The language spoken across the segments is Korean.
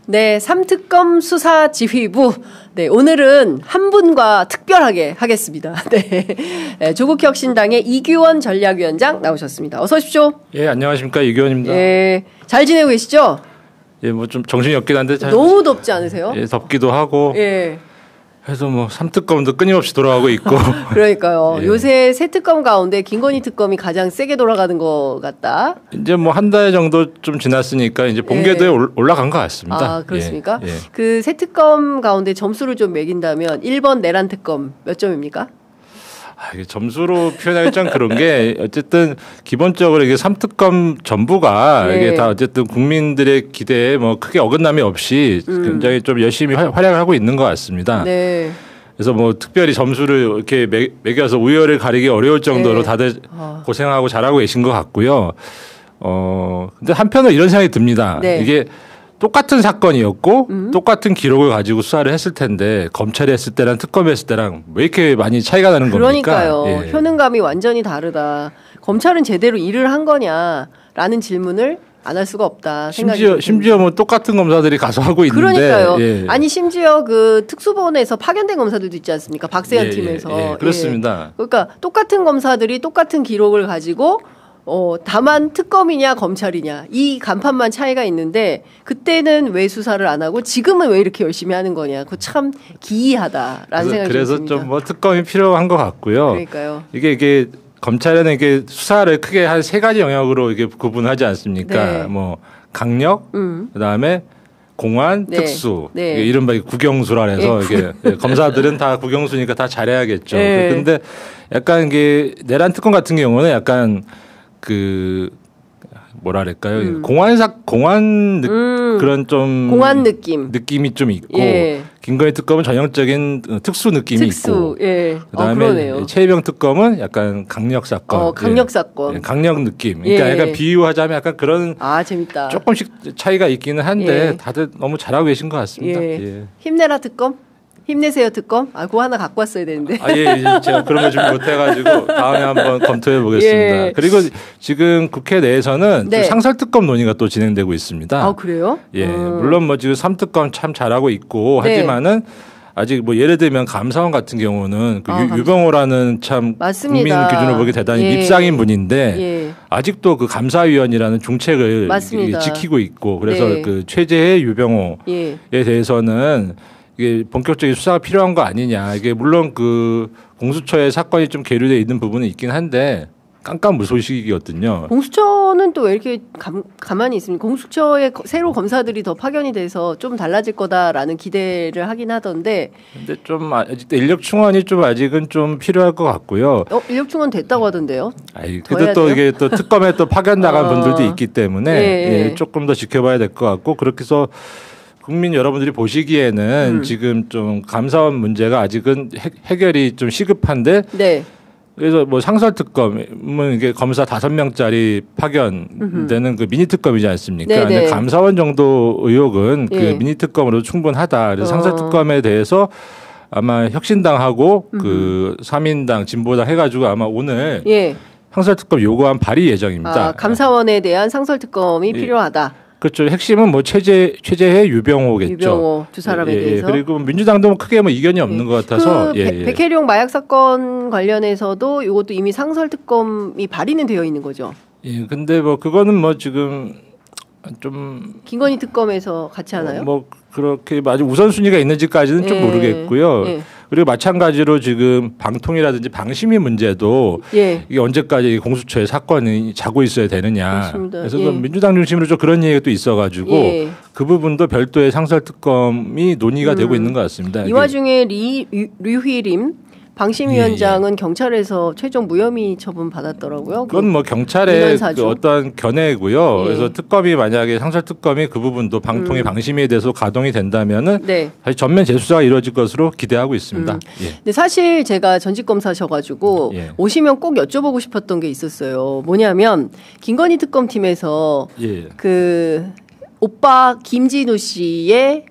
네, 삼특검 수사지휘부. 네, 오늘은 한 분과 특별하게 하겠습니다. 네, 조국혁신당의 이규원 전략위원장 나오셨습니다. 어서 오십시오. 예, 안녕하십니까. 이규원입니다. 예, 잘 지내고 계시죠? 예, 뭐 좀 정신이 없긴 한데 너무 덥지 않으세요? 예, 덥기도 하고. 예. 그래서 뭐 삼특검도 끊임없이 돌아가고 있고. 그러니까요. 예. 요새 새 특검 가운데 김건희 특검이 가장 세게 돌아가는 것 같다. 이제 뭐 한 달 정도 좀 지났으니까 이제 본궤도에 올라간 것 같습니다. 아, 그렇습니까? 예. 그 새 특검 가운데 점수를 좀 매긴다면 1번 내란 특검 몇 점입니까? 이게 점수로 표현하기 좀 그런 게 어쨌든 기본적으로 이게 삼특검 전부가 네. 이게 다 어쨌든 국민들의 기대에 뭐 크게 어긋남이 없이 굉장히 좀 열심히 활약을 하고 있는 것 같습니다. 네. 그래서 뭐 특별히 점수를 이렇게 매겨서 우열을 가리기 어려울 정도로 네. 다들 고생하고 잘하고 계신 것 같고요. 근데 한편으로 이런 생각이 듭니다. 네. 이게 똑같은 사건이었고 똑같은 기록을 가지고 수사를 했을 텐데 검찰이 했을 때랑 특검이 했을 때랑 왜 이렇게 많이 차이가 나는 겁니까? 그러니까요. 예. 효능감이 완전히 다르다. 검찰은 제대로 일을 한 거냐라는 질문을 안 할 수가 없다. 심지어 뭐 똑같은 검사들이 가서 하고 있는데. 그러니까요. 예. 아니 심지어 그 특수본에서 파견된 검사들도 있지 않습니까? 박세현 팀에서. 예. 그렇습니다. 예. 그러니까 똑같은 검사들이 똑같은 기록을 가지고 다만 특검이냐 검찰이냐 이 간판만 차이가 있는데 그때는 왜 수사를 안 하고 지금은 왜 이렇게 열심히 하는 거냐. 그거 참 기이하다라는 생각이 그래서 듭니다. 좀 뭐 특검이 필요한 것 같고요. 그러니까요. 이게 검찰에는 이게 수사를 크게 한 세 가지 영역으로 이게 구분하지 않습니까? 네. 뭐 강력, 그다음에 공안, 네. 특수, 네. 이게 이른바 국영수라 해서 예. 이게 검사들은 다 국영수니까 다 잘해야겠죠. 네. 근데 약간 이게 내란 특검 같은 경우는 약간 그 뭐랄까요? 공안 그런 좀 공안 느낌이 좀 있고 예. 김건희 특검은 전형적인 특수 느낌이 있고 예. 그다음에 그러네요. 최혜병 특검은 약간 강력 사건, 강력 사건, 강력 느낌. 그러니까 예. 약간 비유하자면 약간 그런 재밌다. 조금씩 차이가 있기는 한데 예. 다들 너무 잘하고 계신 것 같습니다. 예. 예. 힘내라 특검, 힘내세요 특검. 그거 하나 갖고 왔어야 되는데. 제가 그런 거 좀 못해가지고 다음에 한번 검토해 보겠습니다. 예. 그리고 지금 국회 내에서는 네. 또 상설특검 논의가 또 진행되고 있습니다. 그래요? 예, 물론 뭐 지금 삼특검 참 잘하고 있고 네. 하지만은 아직 뭐 예를 들면 감사원 같은 경우는 그 유병호라는 참 맞습니다. 국민 기준으로 보기 대단히 예. 밉상인 분인데 예. 아직도 그 감사위원이라는 중책을 맞습니다. 지키고 있고 그래서 네. 그 최재해 유병호에 예. 대해서는 이게 본격적인 수사가 필요한 거 아니냐. 이게 물론 그 공수처의 사건이 좀 계류되어 있는 부분은 있긴 한데 깜깜무소식이거든요. 공수처는 또 왜 이렇게 가만히 있습니까? 공수처에 새로 검사들이 더 파견이 돼서 좀 달라질 거다라는 기대를 하긴 하던데. 근데 좀 아직 인력 충원이 좀 아직은 좀 필요할 것 같고요. 인력 충원 됐다고 하던데요. 근데 또 이게 또 특검에 또 파견 나간 분들도 있기 때문에 예. 조금 더 지켜봐야 될 것 같고 그렇게 해서 국민 여러분들이 보시기에는 지금 좀 감사원 문제가 아직은 해결이 좀 시급한데. 네. 그래서 뭐 상설특검은 이게 검사 5명짜리 파견되는 그 미니특검이지 않습니까? 네네. 근데 감사원 정도 의혹은 예. 그 미니특검으로 충분하다. 그래서 상설특검에 대해서 아마 혁신당하고 그 3인당 진보당 해가지고 아마 오늘 예. 상설특검 요구안 발의 예정입니다. 감사원에 대한 상설특검이 필요하다. 그렇죠. 핵심은 뭐 최재해 유병호겠죠. 유병호 두 사람에 대해서. 그리고 민주당도 뭐 크게 뭐 이견이 없는 것 같아서. 백혜룡 마약 사건 관련해서도 이것도 이미 상설특검이 발의는 되어 있는 거죠. 예. 근데 뭐 그거는 뭐 지금 좀 김건희 특검에서 같이 하나요? 뭐 그렇게 아주 우선순위가 있는지까지는 좀 모르겠고요. 예. 그리고 마찬가지로 지금 방통이라든지 방심위 문제도 이게 언제까지 공수처의 사건이 자고 있어야 되느냐. 맞습니다. 그래서 민주당 중심으로 좀 그런 얘기가 또 있어가지고 그 부분도 별도의 상설특검이 논의가 되고 있는 것 같습니다. 이 와중에 류휘림 방심위원장은 경찰에서 최종 무혐의 처분 받았더라고요. 그건 뭐 경찰의 그 어떤 견해고요. 그래서 특검이 만약에 상설특검이 그 부분도 방통위 방심위에 대해서 가동이 된다면은 다시 전면 재수사가 이루어질 것으로 기대하고 있습니다. 근데 사실 제가 전직 검사셔가지고 오시면 꼭 여쭤보고 싶었던 게 있었어요. 뭐냐면 김건희 특검팀에서 그 오빠 김진우 씨의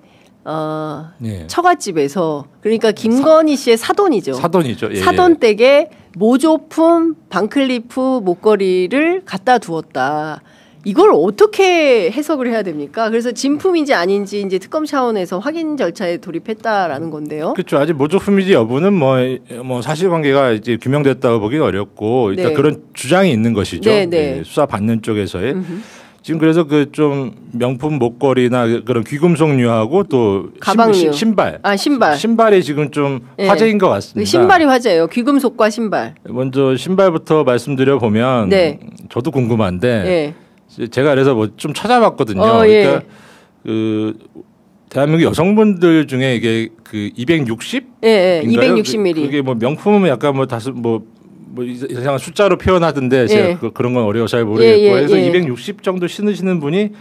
처갓집에서 그러니까 김건희 씨의 사돈이죠. 사돈이죠. 사돈 댁에 모조품 반클리프 목걸이를 갖다 두었다. 이걸 어떻게 해석을 해야 됩니까? 그래서 진품인지 아닌지 이제 특검 차원에서 확인 절차에 돌입했다라는 건데요. 그렇죠. 아직 모조품인지 여부는 뭐 사실관계가 이제 규명됐다고 보기는 어렵고 일단 네. 그런 주장이 있는 것이죠. 네, 네. 네, 수사 받는 쪽에서의. 지금 그래서 그 좀 명품 목걸이나 그런 귀금속류하고 또 가방류, 신발. 신발이 지금 좀 네. 화제인 것 같습니다. 신발이 화제예요. 귀금속과 신발. 먼저 신발부터 말씀드려 보면 네. 저도 궁금한데 네. 제가 그래서 뭐 좀 찾아봤거든요. 그러니까 그 대한민국 여성분들 중에 이게 그 260? 예, 260mm. 그게 뭐 명품은 약간 뭐 다소 뭐 이상한 숫자로 표현하던데 제가 그런 건 어려워 잘 모르겠고 그래서 260 정도 신으시는 분이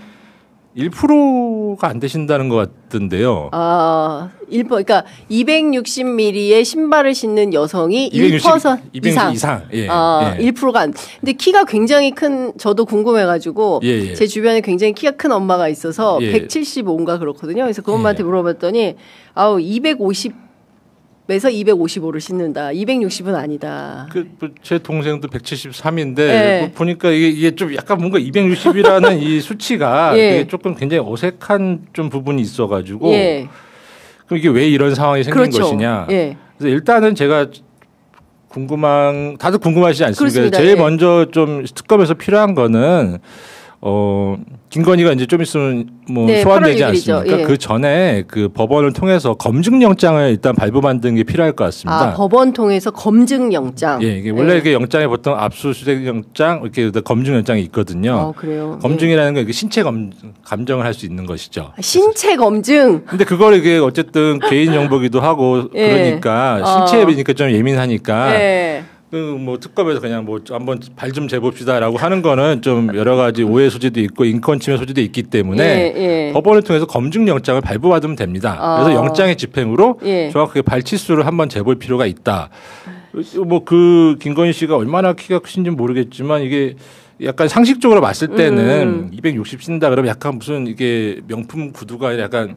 1%가 안 되신다는 것 같던데요. 아, 1%. 그러니까 260mm의 신발을 신는 여성이 1% 이상. 예. 1%가 안. 근데 키가 굉장히 큰 저도 궁금해가지고 제 주변에 굉장히 키가 큰 엄마가 있어서 175인가 그렇거든요. 그래서 그 엄마한테 물어봤더니 250에서 255를 신는다. 260은 아니다. 제 동생도 173인데 보니까 이게 좀 약간 뭔가 260이라는 이 수치가 이게 조금 굉장히 어색한 좀 부분이 있어가지고 그럼 이게 왜 이런 상황이 생긴 것이냐. 그래서 일단은 제가 다들 궁금하시지 않습니까? 그렇습니다. 제일 먼저 좀 특검에서 필요한 거는 김건희가 이제 좀 있으면 뭐 소환되지 않습니까? 그 전에 그 법원을 통해서 검증영장을 일단 발부받는 게 필요할 것 같습니다. 법원 통해서 검증영장. 이게 원래 이게 영장에 보통 압수수색영장 이렇게 검증영장이 있거든요. 그래요. 검증이라는 건 신체 감정을 할 수 있는 것이죠. 신체 검증. 근데 그걸 이게 어쨌든 개인 정보기도 하고 그러니까 신체니까 좀 예민하니까. 뭐 특검에서 그냥 뭐 한번 발 좀 재봅시다라고 하는 거는 좀 여러 가지 오해 소지도 있고 인권침해 소지도 있기 때문에 법원을 통해서 검증영장을 발부받으면 됩니다. 그래서 영장의 집행으로 정확하게 발 치수를 한번 재볼 필요가 있다. 뭐 그 김건희 씨가 얼마나 키가 크신지 모르겠지만 이게 약간 상식적으로 봤을 때는 260 신다 그러면 약간 무슨 이게 명품 구두가 아니라 약간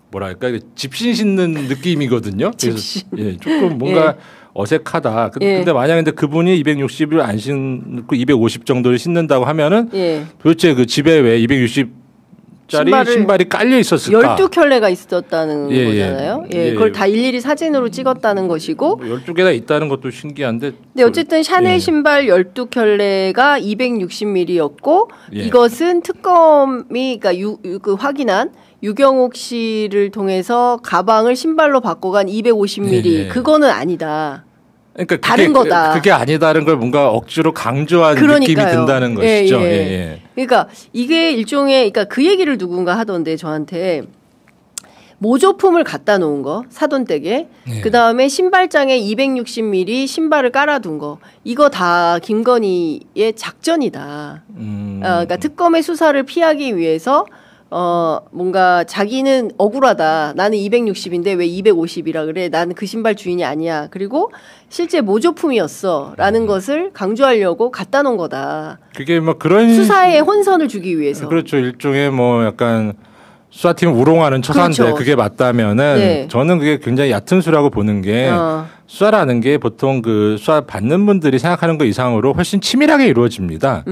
뭐랄까 집신 신는 느낌이거든요. 집신. 그래서 조금 뭔가 어색하다. 근데 만약에 그분이 260을 안 신고 250 정도를 신는다고 하면은 도대체 그 집에 왜 260짜리 신발이 깔려 있었을까? 12켤레가 있었다는 거잖아요. 그걸 다 일일이 사진으로 찍었다는 것이고. 12개나 있다는 것도 신기한데. 근데 어쨌든 샤넬 신발 12켤레가 260mm였고 이것은 특검이 그러니까 그 확인한 유경옥 씨를 통해서 가방을 신발로 바꿔간 250mm 그거는 아니다. 그러니까 다른 거다. 그게 아니다는 걸 뭔가 억지로 강조한 느낌이 든다는 것이죠. 그러니까 이게 일종의 그러니까 그 얘기를 누군가 하던데 저한테 모조품을 갖다 놓은 거 사돈댁에 그다음에 신발장에 260mm 신발을 깔아둔 거 이거 다 김건희의 작전이다. 그러니까 특검의 수사를 피하기 위해서 뭔가 자기는 억울하다. 나는 260인데 왜 250이라 그래? 나는 그 신발 주인이 아니야. 그리고 실제 모조품이었어. 라는 것을 강조하려고 갖다 놓은 거다. 그게 뭐 그런 수사에 혼선을 주기 위해서. 그렇죠. 일종의 뭐 약간 수사팀을 우롱하는 처사인데 그게 맞다면은 저는 그게 굉장히 얕은 수라고 보는 게 수사라는 게 보통 그 수사 받는 분들이 생각하는 것 이상으로 훨씬 치밀하게 이루어집니다.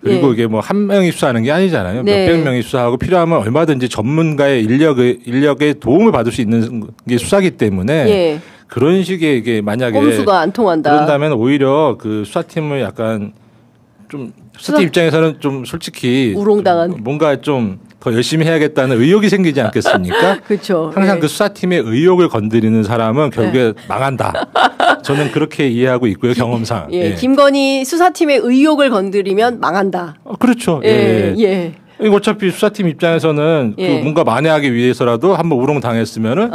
그리고 이게 뭐 한 명이 수사하는 게 아니잖아요. 몇백 명이 수사하고 필요하면 얼마든지 전문가의 인력의 도움을 받을 수 있는 게 수사기 때문에 그런 식의 이게 만약에 꼼수가 안 통한다. 그런다면 오히려 그 수사팀을 약간 좀 수사팀 입장에서는 좀 솔직히 우롱당한 뭔가 좀 더 열심히 해야겠다는 의욕이 생기지 않겠습니까? 그렇죠. 항상 그 수사팀의 의욕을 건드리는 사람은 결국에 망한다. 저는 그렇게 이해하고 있고요, 경험상. 김건희 수사팀의 의욕을 건드리면 망한다. 그렇죠. 어차피 수사팀 입장에서는 그 뭔가 만회하기 위해서라도 한번 우롱 당했으면은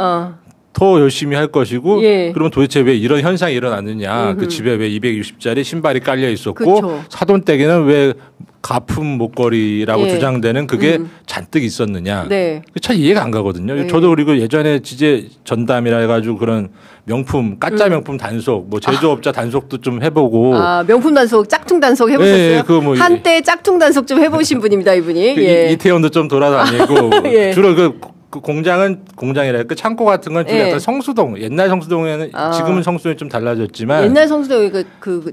더 열심히 할 것이고 그러면 도대체 왜 이런 현상이 일어났느냐. 그 집에 왜 260짜리 신발이 깔려 있었고 사돈댁에는 왜 가품 목걸이라고 주장되는 그게 잔뜩 있었느냐. 참 이해가 안 가거든요. 저도 그리고 예전에 지제 전담이라 해가지고 그런 명품, 가짜 명품 단속, 뭐 제조업자 단속도 좀 해보고. 명품 단속, 짝퉁 단속 해보셨어요? 뭐 한때 짝퉁 단속 좀 해보신 분입니다, 이분이. 이태원도 좀 돌아다니고 주로 그 그 공장은 공장이라 그 창고 같은 건 좀 약간 성수동 옛날 성수동에는 지금은 성수동이 좀 달라졌지만 옛날 성수동이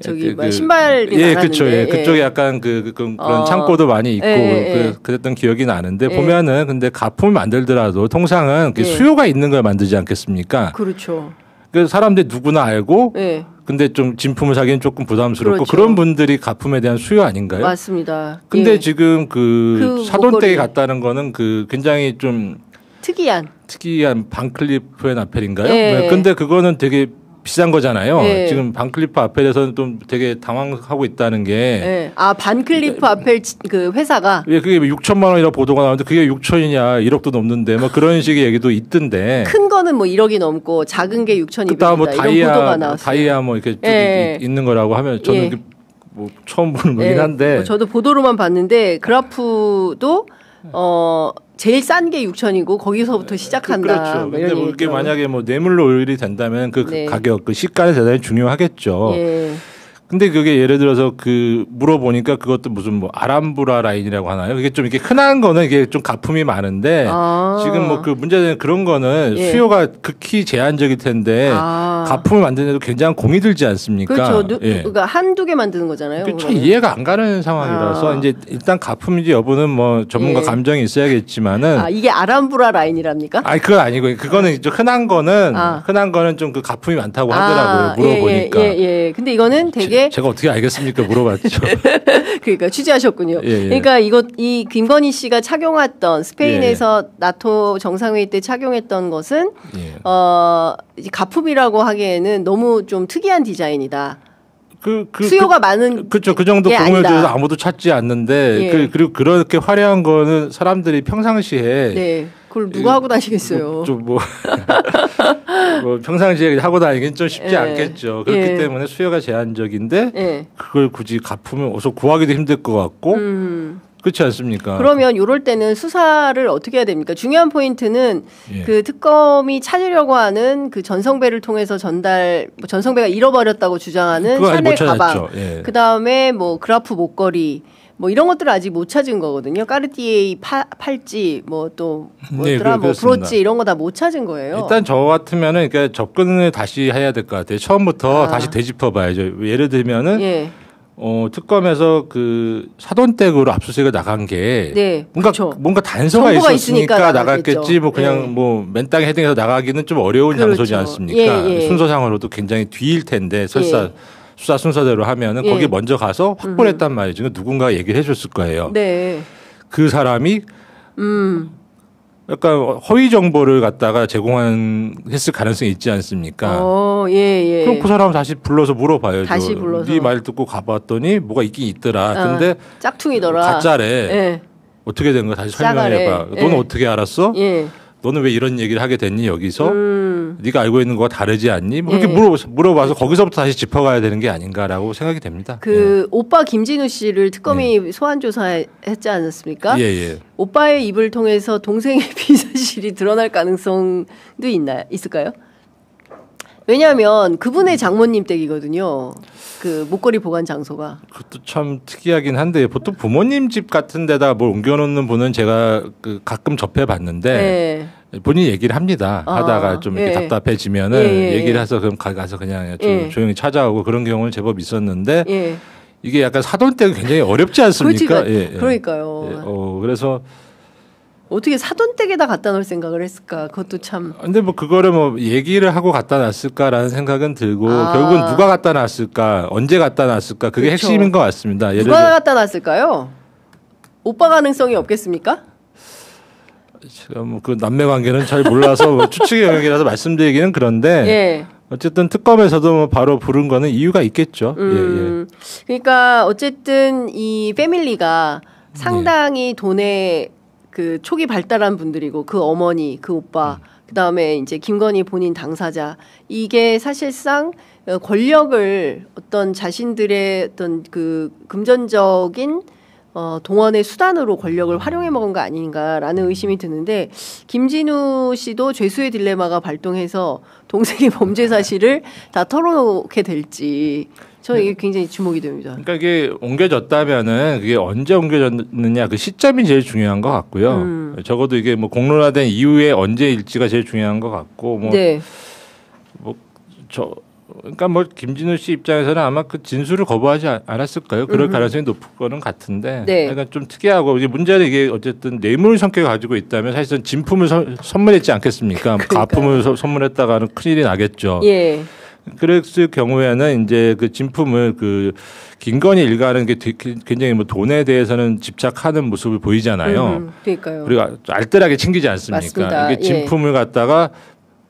저기 신발이 예, 그렇죠. 예, 그쪽에 약간 그런 창고도 많이 있고 그랬던 기억이 나는데 보면은 근데 가품을 만들더라도 통상은 수요가 있는 걸 만들지 않겠습니까? 그렇죠. 그 사람들이 누구나 알고 근데 좀 진품을 사기엔 조금 부담스럽고 그렇죠. 그런 분들이 가품에 대한 수요 아닌가요? 맞습니다. 근데 지금 그 사돈댁에 갔다는 거는 굉장히 좀 특이한 반클리프의 나펠인가요? 근데 그거는 되게 비싼 거잖아요. 지금 반클리프 아펠에서는 좀 되게 당황하고 있다는 게. 반클리프 아펠 그 회사가. 그게 6천만 원이라고 보도가 나오는데 그게 6천이냐 1억도 넘는데 뭐 그런 식의 얘기도 있던데. 큰 거는 뭐 1억이 넘고 작은 게 6,200이다. 뭐 다이아 뭐 이렇게 있는 거라고 하면 저는 뭐 처음 보는 거긴 한데. 저도 보도로만 봤는데 그래프도 제일 싼 게 6천이고 거기서부터 시작한다. 그렇죠. 근데 뭐 이게 만약에 뭐 뇌물로 오일이 된다면 가격, 시가는 대단히 중요하겠죠. 근데 그게 예를 들어서 물어보니까 그것도 무슨 뭐 아람브라 라인이라고 하나요? 그게 좀 이렇게 흔한 거는 이게 좀 가품이 많은데 지금 뭐 문제는 그런 거는 수요가 극히 제한적일 텐데 가품을 만드는데도 굉장히 공이 들지 않습니까? 그렇죠. 그러니까 한두 개 만드는 거잖아요. 참 이해가 안 가는 상황이라서 이제 일단 가품인지 여부는 뭐 전문가 감정이 있어야겠지만은 이게 아람브라 라인이랍니까? 그건 아니고 그거는 좀 흔한 거는 좀 그 가품이 많다고 하더라고요. 물어보니까. 근데 이거는 되게 제가 어떻게 알겠습니까? 물어봤죠. 그러니까 취재하셨군요. 그러니까 이 김건희 씨가 착용했던 스페인에서 나토 정상회의 때 착용했던 것은 가품이라고 하기에는 너무 좀 특이한 디자인이다. 수요가 많은 그렇죠. 그 정도 공을 들여서 아무도 찾지 않는데 그리고 그렇게 화려한 거는 사람들이 평상시에 그걸 누가 하고 다니겠어요. 뭐 평상시에 하고 다니긴 좀 쉽지 않겠죠. 그렇기 때문에 수요가 제한적인데 그걸 굳이 가품을 어서 구하기도 힘들 것 같고 그렇지 않습니까? 그러면 이럴 때는 수사를 어떻게 해야 됩니까? 중요한 포인트는 그 특검이 찾으려고 하는 그 전성배를 통해서 전성배가 잃어버렸다고 주장하는 샤넬 가방, 그 다음에 뭐 그라프 목걸이, 뭐 이런 것들을 아직 못 찾은 거거든요. 까르띠에 팔찌, 뭐 브로치 이런 거 다 못 찾은 거예요. 일단 저 같으면은 그러니까 접근을 다시 해야 될 것 같아요. 처음부터 다시 되짚어봐야죠. 예를 들면은. 특검에서 그 사돈댁으로 압수수색을 나간 게 뭔가 단서가 있었으니까 나갔겠지. 뭐 그냥 뭐 맨땅에 헤딩해서 나가기는 좀 어려운 장소지 않습니까? 순서상으로도 굉장히 뒤일 텐데 설사 수사 순서대로 하면은 거기 먼저 가서 확보를 했단 말이죠. 누군가 얘기를 해줬을 거예요. 그 사람이 약간 허위 정보를 갖다가 제공했을 가능성이 있지 않습니까? 그럼 그 사람 다시 불러서 물어봐야죠. 다시 불러서. 네 말 듣고 가봤더니 뭐가 있긴 있더라. 근데 짝퉁이더라. 가짜래. 어떻게 된 거야? 다시 설명해봐. 너는 어떻게 알았어? 너는 왜 이런 얘기를 하게 됐니 여기서? 네가 알고 있는 거와 다르지 않니? 뭐 그렇게 물어봐서 거기서부터 다시 짚어가야 되는 게 아닌가라고 생각이 됩니다. 오빠 김진우 씨를 특검이 소환 조사했지 않았습니까? 오빠의 입을 통해서 동생의 비사실이 드러날 가능성도 있을까요? 왜냐하면 그분의 장모님 댁이거든요. 그 목걸이 보관 장소가. 그것도 참 특이하긴 한데 보통 부모님 집 같은 데다 뭘 옮겨놓는 분은 제가 가끔 접해봤는데 본인이 얘기를 합니다. 하다가 좀 이렇게 답답해지면은 얘기를 해서 그럼 가서 그냥 좀 조용히 찾아오고 그런 경우는 제법 있었는데 이게 약간 사돈댁은 굉장히 어렵지 않습니까? 그러니까요. 그래서 어떻게 사돈댁에다 갖다 놓을 생각을 했을까? 그것도 참. 근데 뭐 그거를 뭐 얘기를 하고 갖다 놨을까라는 생각은 들고 결국은 누가 갖다 놨을까, 언제 갖다 놨을까 그게 핵심인 것 같습니다. 누가 갖다 놨을까요? 오빠 가능성이 없겠습니까? 제가 뭐 그 남매 관계는 잘 몰라서 뭐 추측의 영역이라서 말씀드리기는 그런데 어쨌든 특검에서도 뭐 바로 부른 거는 이유가 있겠죠. 그러니까 어쨌든 이 패밀리가 상당히 돈에 그 초기 발달한 분들이고 그 어머니, 그 오빠, 그 다음에 이제 김건희 본인 당사자 이게 사실상 권력을 어떤 자신들의 어떤 그 금전적인 동원의 수단으로 권력을 활용해 먹은 거 아닌가라는 의심이 드는데 김진우 씨도 죄수의 딜레마가 발동해서 동생의 범죄 사실을 다 털어놓게 될지 저는 이게 굉장히 주목이 됩니다. 그러니까 이게 옮겨졌다면은 그게 언제 옮겨졌느냐 그 시점이 제일 중요한 것 같고요. 적어도 이게 뭐 공론화된 이후에 언제일지가 제일 중요한 것 같고 네. 그러니까 뭐 김진우 씨 입장에서는 아마 그 진술을 거부하지 않았을까요? 그럴 가능성이 높을 거는 같은데, 네. 그러니까 좀 특이하고 이게 문제는 이게 어쨌든 뇌물 성격을 가지고 있다면 사실은 진품을 선물했지 않겠습니까? 가품을 선물했다가는 큰일이 나겠죠. 예. 그랬을 경우에는 이제 그 진품을 그 김건희 일가는 게 굉장히 뭐 돈에 대해서는 집착하는 모습을 보이잖아요. 그러니까요. 그리고 알뜰하게 챙기지 않습니까? 맞습니다. 이게 진품을 갖다가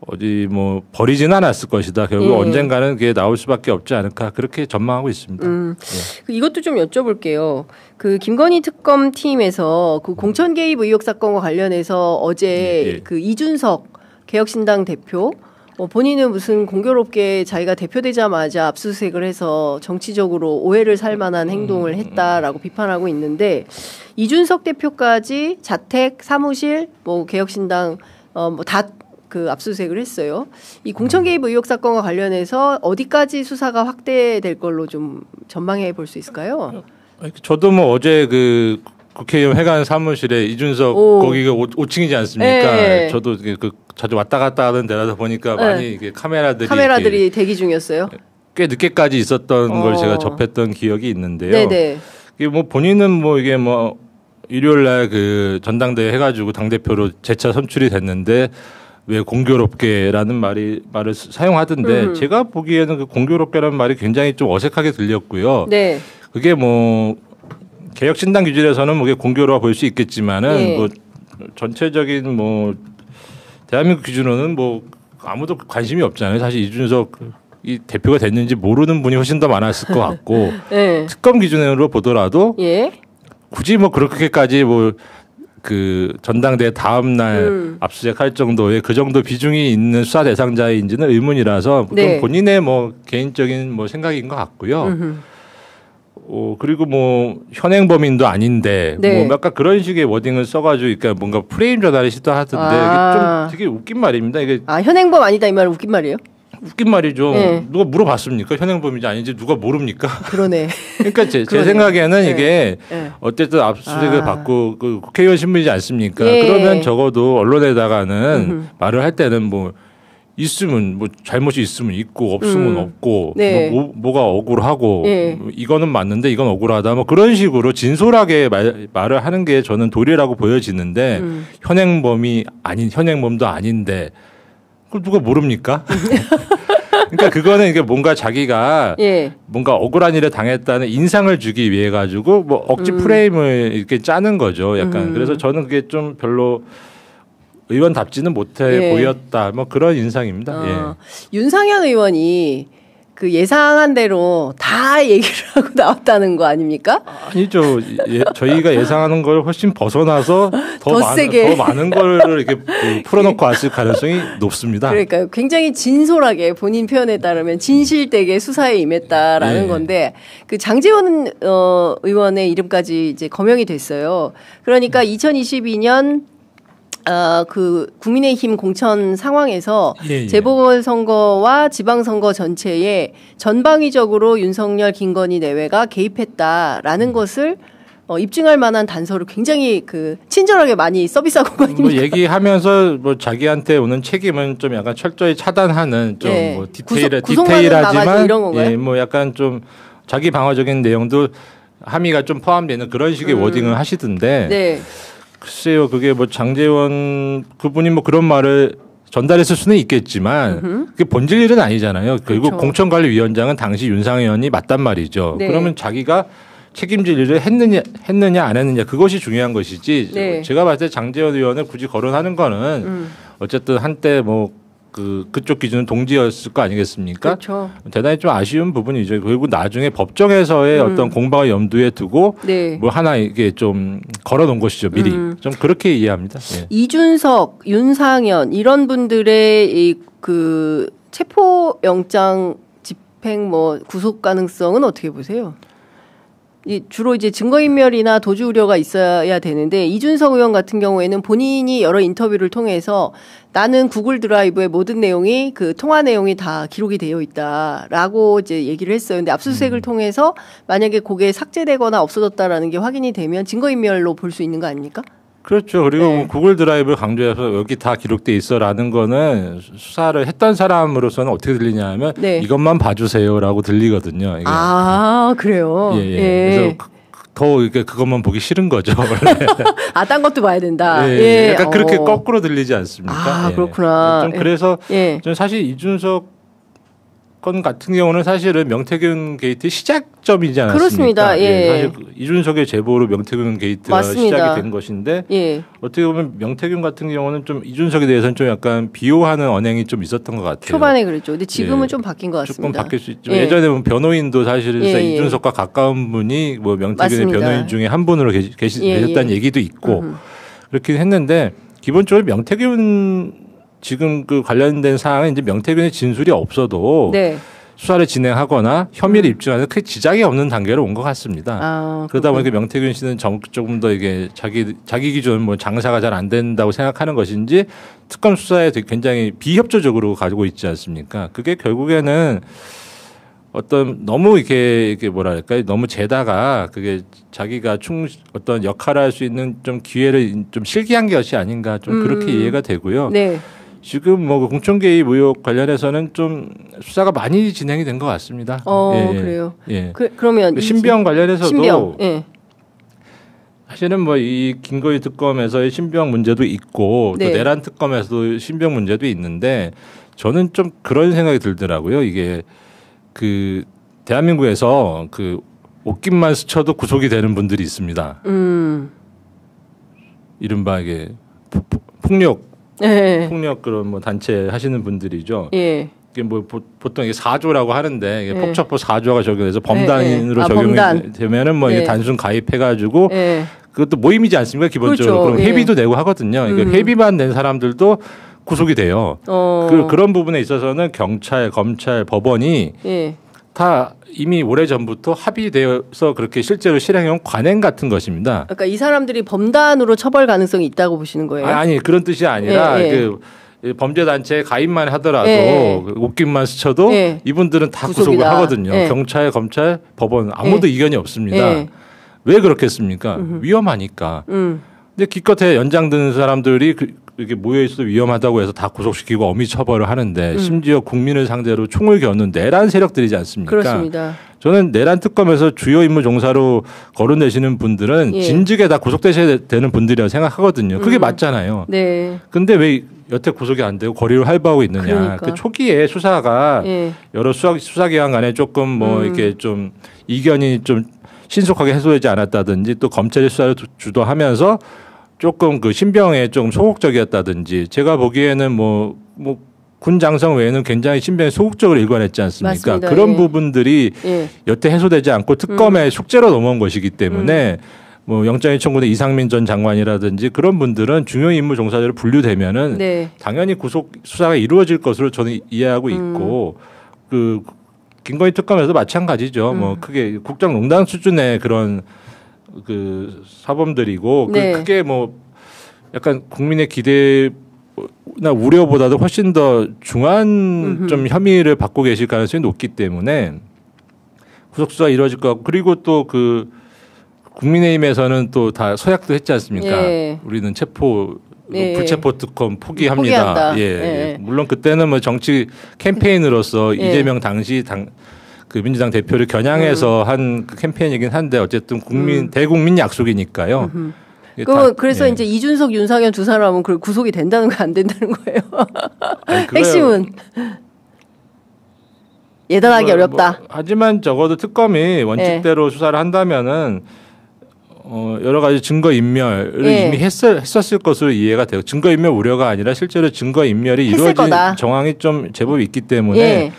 어디 뭐 버리진 않았을 것이다. 결국 언젠가는 그게 나올 수밖에 없지 않을까 그렇게 전망하고 있습니다. 예. 이것도 좀 여쭤볼게요. 그 김건희 특검 팀에서 그 공천 개입 의혹 사건과 관련해서 어제 그 이준석 개혁신당 대표 본인은 무슨 공교롭게 자기가 대표되자마자 압수수색을 해서 정치적으로 오해를 살 만한 행동을 했다라고 비판하고 있는데 이준석 대표까지 자택, 사무실, 뭐 개혁신당 다 그 압수수색을 했어요. 이 공천 개입 의혹 사건과 관련해서 어디까지 수사가 확대될 걸로 좀 전망해 볼 수 있을까요? 저도 뭐 어제 그 국회의원 회관 사무실에 이준석 거기가 5층이지 않습니까? 네. 저도 그 자주 왔다 갔다 하는 데라서 보니까 많이 이게 카메라들이 대기 중이었어요. 꽤 늦게까지 있었던 걸 제가 접했던 기억이 있는데요. 네네. 이게 뭐 본인은 뭐 이게 뭐 일요일 날 그 전당대회 해가지고 당 대표로 재차 선출이 됐는데. 왜 공교롭게라는 말을 사용하던데 제가 보기에는 그 공교롭게라는 말이 굉장히 좀 어색하게 들렸고요. 네. 그게 뭐 개혁신당 기준에서는 뭐 공교로워 보일 수 있겠지만은 뭐 전체적인 뭐 대한민국 기준으로는 뭐 아무도 관심이 없잖아요. 사실 이준석 이 대표가 됐는지 모르는 분이 훨씬 더 많았을 것 같고 특검 기준으로 보더라도 굳이 뭐 그렇게까지 뭐 그 전당대회 다음 날 압수수색할 정도의 그 정도 비중이 있는 수사 대상자인지는 의문이라서 좀 본인의 뭐 개인적인 뭐 생각인 것 같고요. 그리고 뭐 현행범인도 아닌데 뭐 약간 그런 식의 워딩을 써가지고 그러니까 뭔가 프레임 전환을 시도하던데 이게 좀 되게 웃긴 말입니다. 이게 현행범 아니다 이 말은 웃긴 말이에요? 웃긴 말이죠. 누가 물어봤습니까? 현행범인지 아닌지 누가 모릅니까? 그러네. 그러니까 제 생각에는 이게 어쨌든 압수수색을 받고 그 국회의원 신분이지 않습니까? 그러면 적어도 언론에다가는 말을 할 때는 뭐 있으면 뭐 잘못이 있으면 있고 없으면 없고 뭐가 억울하고 이거는 맞는데 이건 억울하다 뭐 그런 식으로 진솔하게 말을 하는 게 저는 도리라고 보여지는데 현행범이 아닌 현행범도 아닌데 그걸 누가 모릅니까? 그러니까 그거는 이게 뭔가 자기가 뭔가 억울한 일을 당했다는 인상을 주기 위해 가지고 뭐 억지 프레임을 이렇게 짜는 거죠. 약간 그래서 저는 그게 좀 별로 의원답지는 못해 보였다. 뭐 그런 인상입니다. 윤상현 의원이 그 예상한 대로 다 얘기를 하고 나왔다는 거 아닙니까? 아니죠. 저희가 예상하는 걸 훨씬 벗어나서 더 많은 걸 이렇게 풀어놓고 왔을 가능성이 높습니다. 그러니까요. 굉장히 진솔하게 본인 표현에 따르면 진실되게 수사에 임했다라는 건데 그 장제원 의원의 이름까지 이제 거명이 됐어요. 그러니까 2022년 그 국민의힘 공천 상황에서 재보궐선거와 지방선거 전체에 전방위적으로 윤석열, 김건희 내외가 개입했다라는 것을 입증할 만한 단서를 굉장히 그 친절하게 많이 서비스하고 가니까. 뭐 얘기하면서 뭐 자기한테 오는 책임은 좀 약간 철저히 차단하는 좀 뭐 디테일하지만 이런 건가요? 뭐 약간 좀 자기 방어적인 내용도 함의가 좀 포함되는 그런 식의 워딩을 하시던데. 글쎄요, 그게 뭐 장제원 그분이 뭐 그런 말을 전달했을 수는 있겠지만 그게 본질 일은 아니잖아요. 결국 공천관리위원장은 당시 윤상현이 맞단 말이죠. 그러면 자기가 책임질 일을 했느냐 안 했느냐 그것이 중요한 것이지. 제가 봤을 때 장제원 의원을 굳이 거론하는 거는 어쨌든 한때 뭐 그쪽 기준은 동지였을 거 아니겠습니까? 그렇죠. 대단히 좀 아쉬운 부분이죠. 결국 나중에 법정에서의 어떤 공방을 염두에 두고 뭐 하나 이게 좀 걸어놓은 것이죠. 미리 좀 그렇게 이해합니다. 이준석, 윤상현 이런 분들의 이 그 체포영장 집행 뭐 구속 가능성은 어떻게 보세요? 주로 이제 증거인멸이나 도주 우려가 있어야 되는데 이준석 의원 같은 경우에는 본인이 여러 인터뷰를 통해서 나는 구글 드라이브의 모든 내용이 그 통화 내용이 다 기록이 되어 있다라고 이제 얘기를 했어요. 근데 압수수색을 통해서 만약에 그게 삭제되거나 없어졌다라는 게 확인이 되면 증거인멸로 볼 수 있는 거 아닙니까? 그렇죠. 그리고 네. 구글 드라이브를 강조해서 여기 다 기록돼 있어라는 거는 수사를 했던 사람으로서는 어떻게 들리냐면 네. 이것만 봐주세요라고 들리거든요. 이게. 아 그래요. 예, 예. 예. 그래서 더 이게 그것만 보기 싫은 거죠. 원래. 딴 것도 봐야 된다. 예, 예. 약간 그렇게 거꾸로 들리지 않습니까? 아 그렇구나. 좀 그래서 저는 사실 이준석 건 같은 경우는 사실은 명태균 게이트 시작점이지 않았습니까? 그렇습니다. 예. 사실 이준석의 제보로 명태균 게이트가 맞습니다. 시작이 된 것인데 예. 어떻게 보면 명태균 같은 경우는 좀 이준석에 대해서는 좀 약간 비호하는 언행이 좀 있었던 것 같아요. 초반에 그랬죠. 근데 지금은 좀 바뀐 것 같습니다. 조금 바뀔 수 있죠. 예전에 보면 변호인도 사실은 이준석과 가까운 분이 뭐 명태균의 맞습니다. 변호인 중에 한 분으로 계셨다는 얘기도 있고 그렇긴 했는데 기본적으로 명태균 지금 그 관련된 사항은 이제 명태균의 진술이 없어도 네. 수사를 진행하거나 혐의를 입증하는 크게 지장이 없는 단계로 온 것 같습니다. 그러다 보니까 명태균 씨는 조금 더 이게 자기 기준 뭐 장사가 잘 안 된다고 생각하는 것인지 특검 수사에 되게 굉장히 비협조적으로 가지고 있지 않습니까? 그게 결국에는 어떤 너무 이렇게 뭐랄까 너무 재다가 그게 자기가 어떤 역할을 할 수 있는 좀 기회를 좀 실기한 것이 아닌가 좀 그렇게 이해가 되고요. 네. 지금 뭐 공천 개입 의혹 관련해서는 좀 수사가 많이 진행이 된 것 같습니다. 예, 그래요. 예. 그러면 신병 관련해서도 신병. 예. 사실은 뭐 이 김건희 특검에서의 신병 문제도 있고 네. 또 내란 특검에서도 신병 문제도 있는데 저는 좀 그런 생각이 들더라고요. 이게 그 대한민국에서 그 옷깃만 스쳐도 구속이 되는 분들이 있습니다. 이른바 이게 폭력 그런 뭐 단체 하시는 분들이죠. 예. 이게 뭐 보통 이게 4조라고 하는데 이게 폭처법 4조가 적용돼서 범단으로 적용이 되면은 뭐 이게 단순 가입해가지고 그것도 모임이지 않습니까 기본적으로. 그렇죠. 그럼 회비도 내고 하거든요. 그러니까 회비만 낸 사람들도 구속이 돼요. 그런 부분에 있어서는 경찰, 검찰, 법원이 다 이미 오래전부터 합의되어서 그렇게 실제로 실행해온 관행 같은 것입니다. 그러니까 이 사람들이 범단으로 처벌 가능성이 있다고 보시는 거예요? 아니 그런 뜻이 아니라 그 범죄단체에 가입만 하더라도 옷깃만 스쳐도 이분들은 다 구속을 하거든요. 경찰, 검찰, 법원 아무도 이견이 없습니다. 왜 그렇겠습니까? 위험하니까. 근데 기껏해 연장 드는 사람들이 이렇게 모여 있어도 위험하다고 해서 다 구속시키고 엄히 처벌을 하는데 심지어 국민을 상대로 총을 겨누는 내란 세력들이지 않습니까? 그렇습니다. 저는 내란 특검에서 주요 임무 종사로 거론되시는 분들은 진즉에 다 구속되셔야 되는 분들이라고 생각하거든요. 그게 맞잖아요. 네. 근데 왜 여태 구속이 안 되고 거리를 활보하고 있느냐. 그러니까. 그 초기에 수사가 여러 수사기관 간에 조금 뭐 이렇게 좀 이견이 좀 신속하게 해소되지 않았다든지 또 검찰이 수사를 주도하면서 조금 그 신병에 조금 소극적이었다든지 제가 보기에는 뭐 군 장성 외에는 굉장히 신병에 소극적으로 일관했지 않습니까? 맞습니다. 그런 부분들이 여태 해소되지 않고 특검의 숙제로 넘어온 것이기 때문에 뭐 영장이 청구된 이상민 전 장관이라든지 그런 분들은 중요 임무 종사자로 분류되면은 당연히 구속 수사가 이루어질 것으로 저는 이해하고 있고 그 김건희 특검에서 마찬가지죠. 뭐 크게 국정농단 수준의 그런 그 사범들이고 그게 뭐 약간 국민의 기대나 우려보다도 훨씬 더 중한 좀 혐의를 받고 계실 가능성이 높기 때문에 구속 수사가 이루어질 것 같고 그리고 또 그 국민의힘에서는 또 다 서약도 했지 않습니까? 우리는 불체포 특검 포기합니다. 물론 그때는 뭐 정치 캠페인으로서 이재명 당시 그 민주당 대표를 겨냥해서 한 그 캠페인이긴 한데 어쨌든 대국민 약속이니까요. 그래서 이제 이준석, 윤상현 두 사람은 구속이 된다는 거 안 된다는 거예요. 아니, 핵심은 예단하기 어렵다. 하지만 적어도 특검이 원칙대로 수사를 한다면은 여러 가지 증거 인멸을 이미 했었을 것으로 이해가 돼요. 증거 인멸 우려가 아니라 실제로 증거 인멸이 이루어진 정황이 좀 제법 있기 때문에.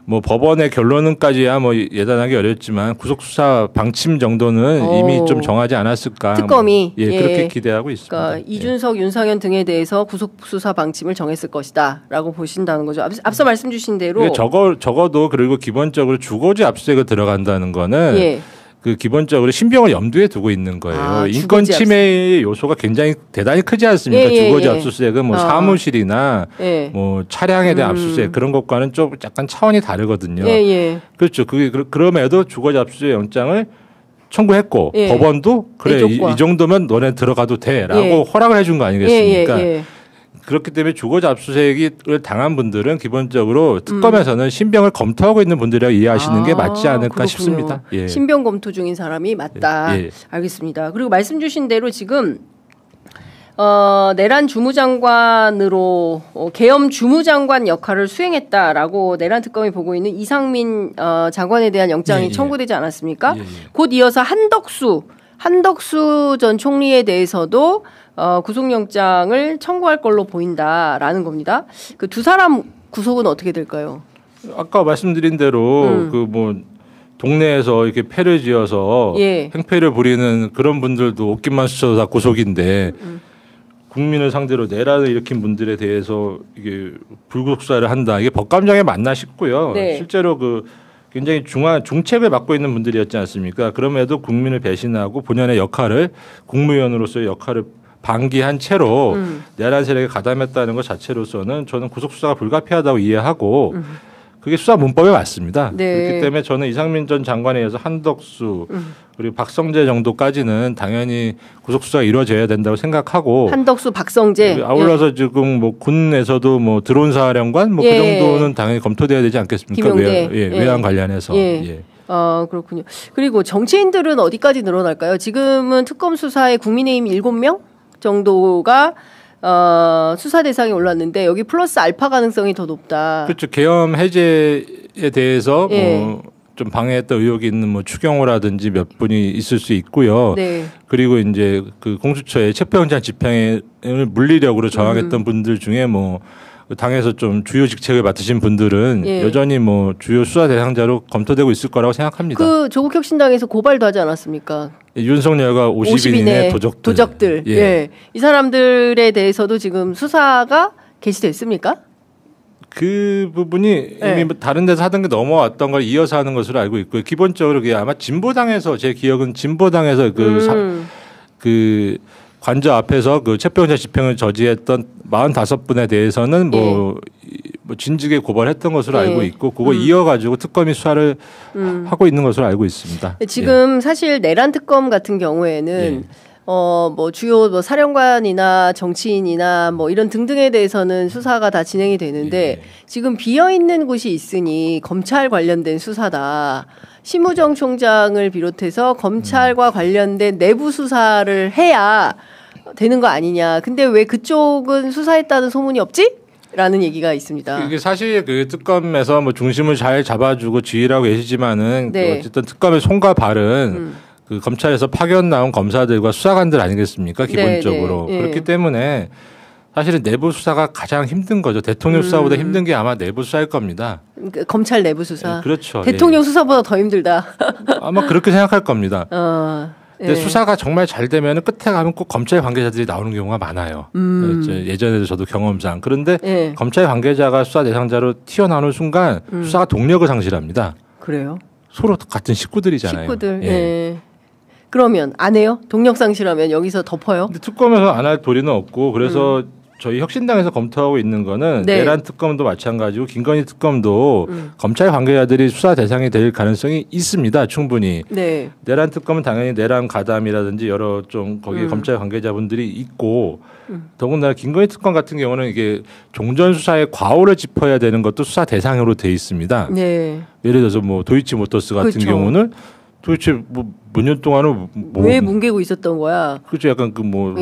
뭐 법원의 결론은까지야 뭐 예단하기 어렵지만 구속 수사 방침 정도는 이미 좀 정하지 않았을까. 특검이 그렇게 기대하고 있습니다. 그러니까 이준석, 윤상현 등에 대해서 구속 수사 방침을 정했을 것이다라고 보신다는 거죠. 앞서 말씀 주신 대로 적어도 그리고 기본적으로 주거지 압수수색을 들어간다는 거는 그 기본적으로 신병을 염두에 두고 있는 거예요. 인권 침해의 요소가 굉장히 대단히 크지 않습니까? 주거지 압수수색은 뭐 사무실이나 뭐 차량에 대한 압수수색 그런 것과는 좀 약간 차원이 다르거든요. 그렇죠. 그럼에도 주거지 압수수색 영장을 청구했고 법원도 그래 이 정도면 너네 들어가도 돼라고 허락을 해준 거 아니겠습니까? 그렇기 때문에 주거지 압수수색을 당한 분들은 기본적으로 특검에서는 신병을 검토하고 있는 분들이라고 이해하시는 게 맞지 않을까 그렇군요. 싶습니다. 신병 검토 중인 사람이 맞다. 알겠습니다. 그리고 말씀 주신 대로 지금 내란 주무장관으로 계엄 주무장관 역할을 수행했다라고 내란 특검이 보고 있는 이상민 장관에 대한 영장이 청구되지 않았습니까? 곧 이어서 한덕수 전 총리에 대해서도 구속영장을 청구할 걸로 보인다라는 겁니다. 그 두 사람 구속은 어떻게 될까요? 아까 말씀드린 대로 그 뭐 동네에서 이렇게 패를 지어서 행패를 부리는 그런 분들도 옷깃만 스쳐서 다 구속인데 국민을 상대로 내란을 일으킨 분들에 대해서 이게 불구속 수사를 한다. 이게 법감정에 맞나 싶고요. 실제로 그 굉장히 중책을 맡고 있는 분들이었지 않습니까? 그럼에도 국민을 배신하고 본연의 역할을 국무위원으로서의 역할을 방기한 채로 내란 세력에 가담했다는 것 자체로서는 저는 구속 수사가 불가피하다고 이해하고 그게 수사 문법에 맞습니다. 그렇기 때문에 저는 이상민 전 장관에 의해서 한덕수 그리고 박성재 정도까지는 당연히 구속 수사가 이루어져야 된다고 생각하고 한덕수, 박성재 아울러서 지금 뭐 군에서도 뭐 드론 사령관 뭐 그 정도는 당연히 검토돼야 되지 않겠습니까? 외환 관련해서. 그렇군요. 그리고 정치인들은 어디까지 늘어날까요? 지금은 특검 수사에 국민의힘 7명 정도가 수사 대상에 올랐는데 여기 플러스 알파 가능성이 더 높다. 그렇죠. 계엄 해제에 대해서 뭐 좀 방해했던 의혹이 있는 뭐 추경호라든지 몇 분이 있을 수 있고요. 그리고 이제 그 공수처의 체포영장 집행을 물리력으로 저항했던 분들 중에 뭐 당에서 좀 주요 직책을 맡으신 분들은 여전히 뭐 주요 수사 대상자로 검토되고 있을 거라고 생각합니다. 그 조국혁신당에서 고발도 하지 않았습니까? 윤석열과 50인의 도적들. 이 사람들에 대해서도 지금 수사가 개시됐습니까? 그 부분이 이미 다른 데서 하던 게 넘어왔던 걸 이어서 하는 것으로 알고 있고요. 기본적으로 그게 아마 진보당에서 제 기억은 진보당에서 그 관저 앞에서 그 체포영장 집행을 저지했던 45분에 대해서는 뭐 진즉에 고발했던 것으로 알고 있고 그거 이어가지고 특검이 수사를 하고 있는 것으로 알고 있습니다. 지금 사실 내란 특검 같은 경우에는 뭐 주요 뭐 사령관이나 정치인이나 뭐 이런 등등에 대해서는 수사가 다 진행이 되는데 지금 비어 있는 곳이 있으니 검찰 관련된 수사다. 심우정 총장을 비롯해서 검찰과 관련된 내부 수사를 해야 되는 거 아니냐. 근데 왜 그쪽은 수사했다는 소문이 없지? 라는 얘기가 있습니다. 이게 사실 그 특검에서 뭐 중심을 잘 잡아주고 지휘하고 계시지만은 어쨌든 특검의 손과 발은 그 검찰에서 파견 나온 검사들과 수사관들 아니겠습니까? 기본적으로. 그렇기 때문에 사실은 내부 수사가 가장 힘든 거죠. 대통령 수사보다 힘든 게 아마 내부 수사일 겁니다. 그러니까 검찰 내부 수사. 그렇죠. 대통령 수사보다 더 힘들다. 아마 그렇게 생각할 겁니다. 근데 수사가 정말 잘 되면 끝에 가면 꼭 검찰 관계자들이 나오는 경우가 많아요. 예전에도 저도 경험상. 그런데 검찰 관계자가 수사 대상자로 튀어나오는 순간 수사가 동력을 상실합니다. 그래요? 서로 같은 식구들이잖아요. 식구들. 그러면 안 해요? 동력 상실하면 여기서 덮어요? 근데 특검에서 안 할 도리는 없고 그래서 저희 혁신당에서 검토하고 있는 거는 내란 특검도 마찬가지고 김건희 특검도 검찰 관계자들이 수사 대상이 될 가능성이 있습니다. 충분히. 내란 특검은 당연히 내란 가담이라든지 여러 좀 거기에 검찰 관계자분들이 있고 더군다나 김건희 특검 같은 경우는 이게 종전 수사의 과오를 짚어야 되는 것도 수사 대상으로 돼 있습니다. 예를 들어서 뭐 도이치모터스 같은 경우는 도대체 뭐 몇 년 동안은 왜 뭉개고 있었던 거야? 그렇죠. 약간 그 뭐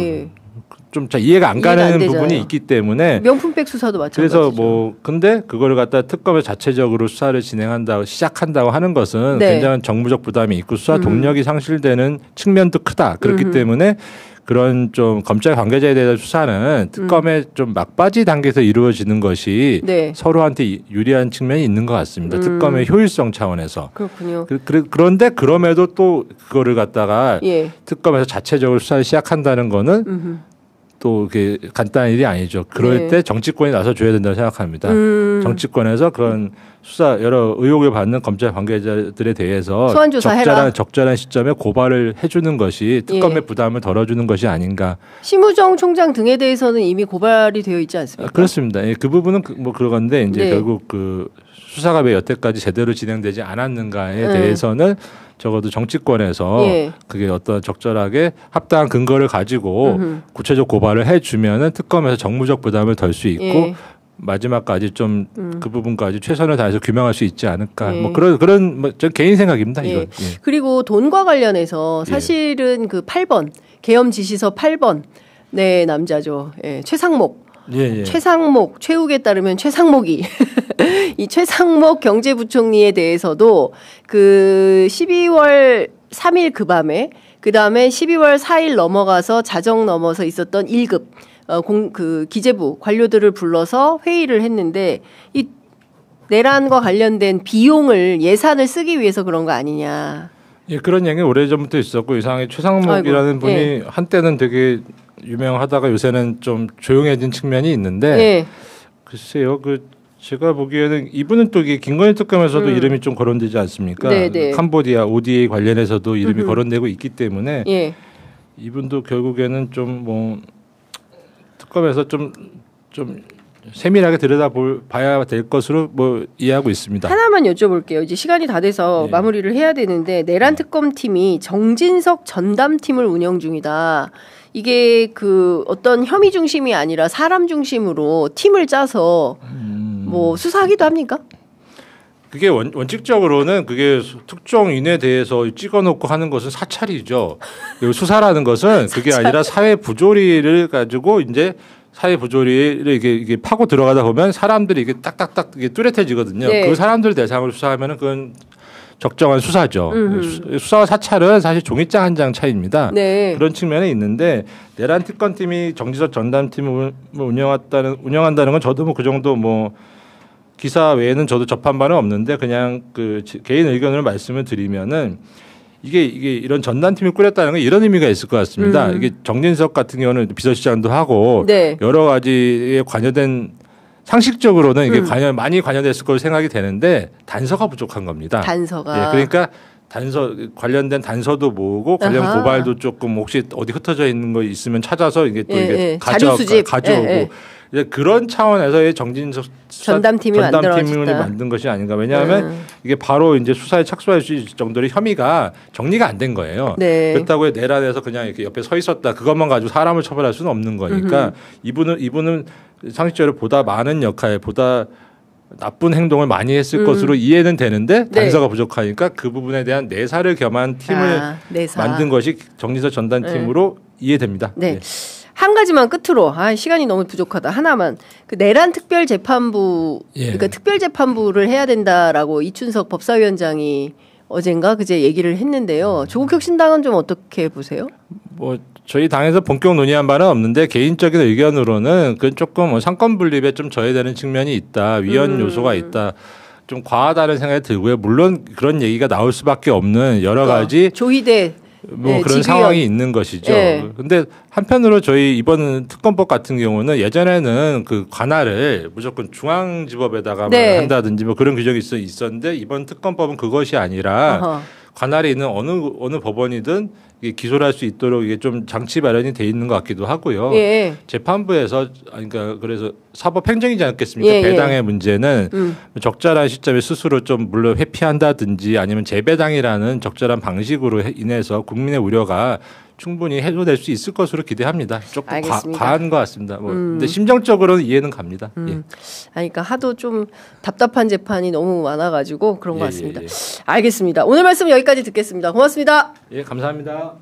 좀 잘 이해가 안 가는 부분이 있기 때문에 명품백 수사도 마찬가지죠. 그래서 뭐 근데 그거를 갖다 특검에 자체적으로 수사를 시작한다고 하는 것은 굉장한 정무적 부담이 있고 수사 동력이 상실되는 측면도 크다. 그렇기 때문에 그런 좀 검찰 관계자에 대한 수사는 특검의 좀 막바지 단계에서 이루어지는 것이 서로한테 유리한 측면이 있는 것 같습니다. 특검의 효율성 차원에서. 그렇군요. 그런데 그럼에도 또 그거를 갖다가 특검에서 자체적으로 수사를 시작한다는 거는 또 이게 간단한 일이 아니죠. 그럴 때 정치권이 나서 줘야 된다고 생각합니다. 정치권에서 그런 수사 여러 의혹을 받는 검찰 관계자들에 대해서 적절한 시점에 고발을 해주는 것이 특검의 부담을 덜어주는 것이 아닌가. 심우정 총장 등에 대해서는 이미 고발이 되어 있지 않습니까? 그렇습니다. 그 부분은 뭐 그런데 이제 결국 그 수사가 왜 여태까지 제대로 진행되지 않았는가에 대해서는 적어도 정치권에서 그게 어떤 적절하게 합당한 근거를 가지고 구체적 고발을 해주면은 특검에서 정무적 부담을 덜 수 있고 마지막까지 좀 그 부분까지 최선을 다해서 규명할 수 있지 않을까. 뭐 그런 뭐 저 개인 생각입니다. 이건. 그리고 돈과 관련해서 사실은 그 8번 계엄 지시서 8번 네 남자죠. 최상목. 최상목 최욱에 따르면 최상목이 이 최상목 경제부총리에 대해서도 그 12월 3일 그 밤에 그 다음에 12월 4일 넘어가서 자정 넘어서 있었던 1급 그 기재부 관료들을 불러서 회의를 했는데 이 내란과 관련된 비용을 예산을 쓰기 위해서 그런 거 아니냐. 그런 얘기 오래전부터 있었고 이상하게 최상목이라는 분이 한때는 되게 유명하다가 요새는 좀 조용해진 측면이 있는데 글쎄요. 제가 보기에는 이분은 또 김건희 특검에서도 이름이 좀 거론되지 않습니까? 캄보디아 ODA 관련해서도 이름이 거론되고 있기 때문에 이분도 결국에는 좀 뭐 특검에서 좀 세밀하게 들여다봐야 될 것으로 뭐 이해하고 있습니다. 하나만 여쭤볼게요. 이제 시간이 다 돼서 마무리를 해야 되는데 내란 특검팀이 정진석 전담팀을 운영 중이다. 이게 그 어떤 혐의 중심이 아니라 사람 중심으로 팀을 짜서 뭐 수사하기도 합니까? 그게 원칙적으로는 그게 특정인에 대해서 찍어놓고 하는 것은 사찰이죠. 그리고 수사라는 것은 그게 아니라 사회 부조리를 가지고 이제 사회 부조리를 이게 파고 들어가다 보면 사람들이 이게 딱딱딱 이게 뚜렷해지거든요. 그 사람들 대상으로 수사하면은 그건 적정한 수사죠. 수사와 사찰은 사실 종이장 한 장 차이입니다. 그런 측면에 있는데 내란 특검팀이 정진석 전담팀을 운영한다는 건 저도 뭐 그 정도 뭐 기사 외에는 저도 접한 바는 없는데 그냥 그 개인 의견으로 말씀을 드리면은 이게 이런 전담팀이 꾸렸다는 건 이런 의미가 있을 것 같습니다. 이게 정진석 같은 경우는 비서실장도 하고 여러 가지에 관여된 상식적으로는 이게 많이 관여됐을 걸로 생각이 되는데 단서가 부족한 겁니다. 단서가. 그러니까 관련된 단서도 모으고 관련 고발도 조금 혹시 어디 흩어져 있는 거 있으면 찾아서 이게 또 이게 가져오고 이제 그런 차원에서의 정진석 전담팀을 만든 것이 아닌가. 왜냐하면 이게 바로 이제 수사에 착수할 수 있을 정도의 혐의가 정리가 안 된 거예요. 그렇다고 내란에서 그냥 이렇게 옆에 서 있었다 그것만 가지고 사람을 처벌할 수는 없는 거니까 이분은 상식적으로 보다 많은 역할, 보다 나쁜 행동을 많이 했을 것으로 이해는 되는데 단서가 부족하니까 그 부분에 대한 내사를 겸한 팀을 만든 것이 정진석 전담팀으로 이해됩니다. 한 가지만 끝으로 시간이 너무 부족하다. 하나만 그 내란 특별재판부 그러니까 특별재판부를 해야 된다라고 이춘석 법사위원장이 어젠가 그제 얘기를 했는데요. 조국혁신당은 좀 어떻게 보세요? 뭐 저희 당에서 본격 논의한 바는 없는데 개인적인 의견으로는 그건 조금 상권 분립에 좀 저해되는 측면이 있다. 위헌 요소가 있다. 좀 과하다는 생각이 들고요. 물론 그런 얘기가 나올 수밖에 없는 여러 가지 조희대 뭐 그런 상황이 있는 것이죠. 근데 한편으로 저희 이번 특검법 같은 경우는 예전에는 그 관할을 무조건 중앙지법에다가 한다든지 뭐 그런 규정이 있었는데 이번 특검법은 그것이 아니라 관할에 있는 어느 법원이든 기소를 할 수 있도록 이게 좀 장치 마련이 돼 있는 것 같기도 하고요. 재판부에서 그러니까 그래서 사법 행정이지 않겠습니까? 배당의 문제는 적절한 시점에 스스로 좀 물론 회피한다든지 아니면 재배당이라는 적절한 방식으로 인해서 국민의 우려가 충분히 해소될 수 있을 것으로 기대합니다. 조금 과한 것 같습니다. 근데 심정적으로는 이해는 갑니다. 그러니까 하도 좀 답답한 재판이 너무 많아가지고 그런 것 같습니다. 알겠습니다. 오늘 말씀 여기까지 듣겠습니다. 고맙습니다. 감사합니다.